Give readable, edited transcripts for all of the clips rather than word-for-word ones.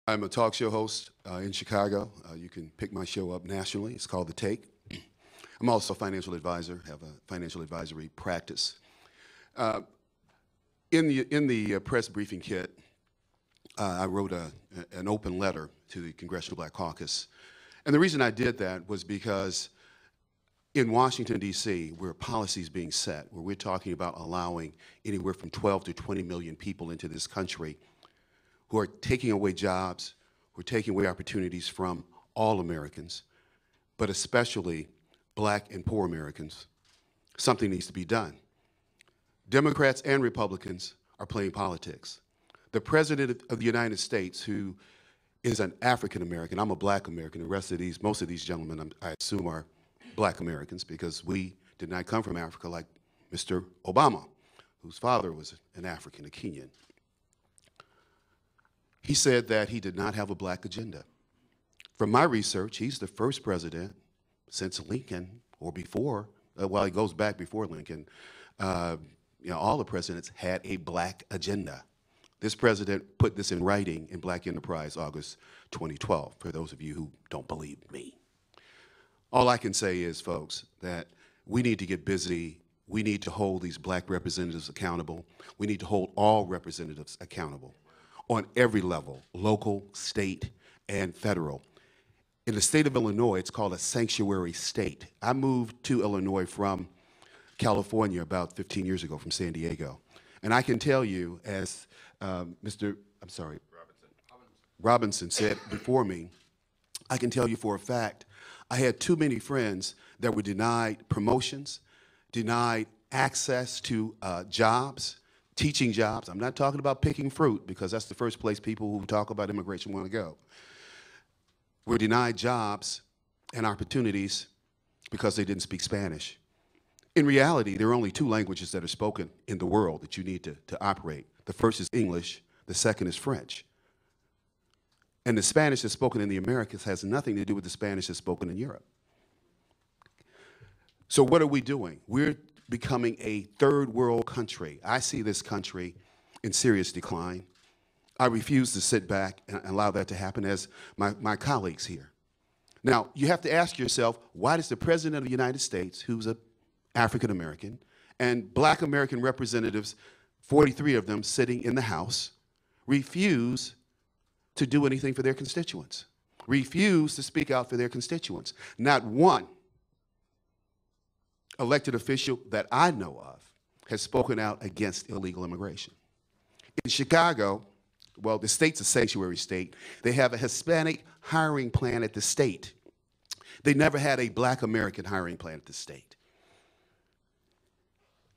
I'm a talk show host in Chicago. You can pick my show up nationally. It's called The Take. I'm also a financial advisor, have a financial advisory practice. In the press briefing kit, I wrote an open letter to the Congressional Black Caucus. And the reason I did that was because in Washington, D.C., where policies being set, where we're talking about allowing anywhere from 12 to 20 million people into this country who are taking away jobs, who are taking away opportunities from all Americans, but especially Black and poor Americans, something needs to be done. Democrats and Republicans are playing politics. The President of the United States, who is an African American, I'm a Black American, most of these gentlemen, I assume, are Black Americans because we did not come from Africa like Mr. Obama, whose father was an African, a Kenyan. He said that he did not have a Black agenda. From my research, he's the first president since Lincoln or before, well, he goes back before Lincoln. All the presidents had a Black agenda. This president put this in writing in Black Enterprise, August 2012, for those of you who don't believe me. All I can say is, folks, that we need to get busy. We need to hold these Black representatives accountable. We need to hold all representatives accountable on every level, local, state, and federal. In the state of Illinois, it's called a sanctuary state. I moved to Illinois from California about 15 years ago, from San Diego. And I can tell you, as Robinson said before me, I can tell you for a fact, I had too many friends that were denied promotions, denied access to jobs, teaching jobs. I'm not talking about picking fruit, because that's the first place people who talk about immigration want to go. We're denied jobs and opportunities because they didn't speak Spanish. In reality, there are only two languages that are spoken in the world that you need to operate. The first is English, the second is French. And the Spanish that's spoken in the Americas has nothing to do with the Spanish that's spoken in Europe. So what are we doing? We're becoming a third world country. I see this country in serious decline. I refuse to sit back and allow that to happen, as my colleagues here. Now, you have to ask yourself, why does the President of the United States, who's an African American, and Black American representatives, 43 of them sitting in the House, refuse to do anything for their constituents, refuse to speak out for their constituents? Not one elected official that I know of has spoken out against illegal immigration. In Chicago, well, the state's a sanctuary state. They have a Hispanic hiring plan at the state. They never had a Black American hiring plan at the state.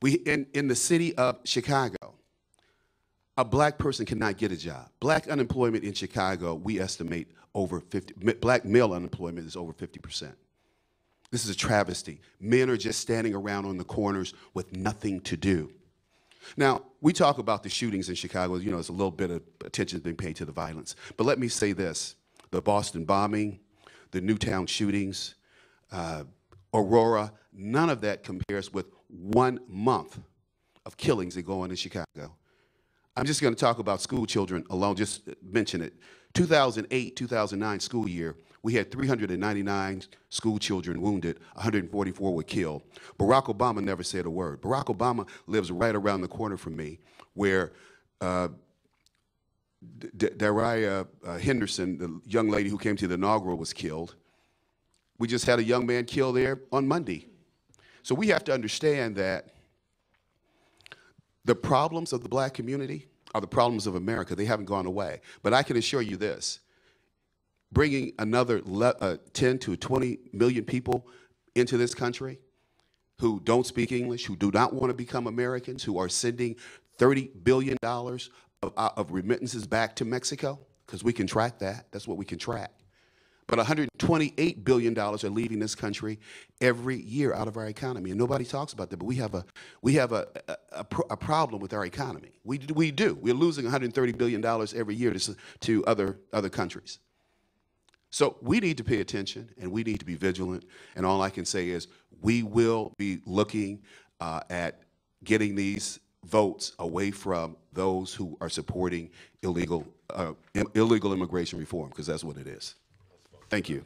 In the city of Chicago, a Black person cannot get a job. Black unemployment in Chicago, we estimate over 50, Black male unemployment is over 50%. This is a travesty. Men are just standing around on the corners with nothing to do. Now, we talk about the shootings in Chicago. You know, there's a little bit of attention being paid to the violence. But let me say this: the Boston bombing, the Newtown shootings, Aurora, none of that compares with 1 month of killings that go on in Chicago. I'm just going to talk about school children alone, just mention it. 2008-2009 school year, we had 399 school children wounded, 144 were killed. Barack Obama never said a word. Barack Obama lives right around the corner from me, where Daria Henderson, the young lady who came to the inaugural, was killed. We just had a young man killed there on Monday. So we have to understand that the problems of the Black community are the problems of America. They haven't gone away. But I can assure you this: bringing another 10 to 20 million people into this country who don't speak English, who do not want to become Americans, who are sending $30 billion of remittances back to Mexico, because we can track that. That's what we can track. But $128 billion are leaving this country every year out of our economy, and nobody talks about that. But we have a problem with our economy. We do. We're losing $130 billion every year to other countries. So we need to pay attention, and we need to be vigilant. And all I can say is we will be looking at getting these votes away from those who are supporting illegal immigration reform, because that's what it is. Thank you.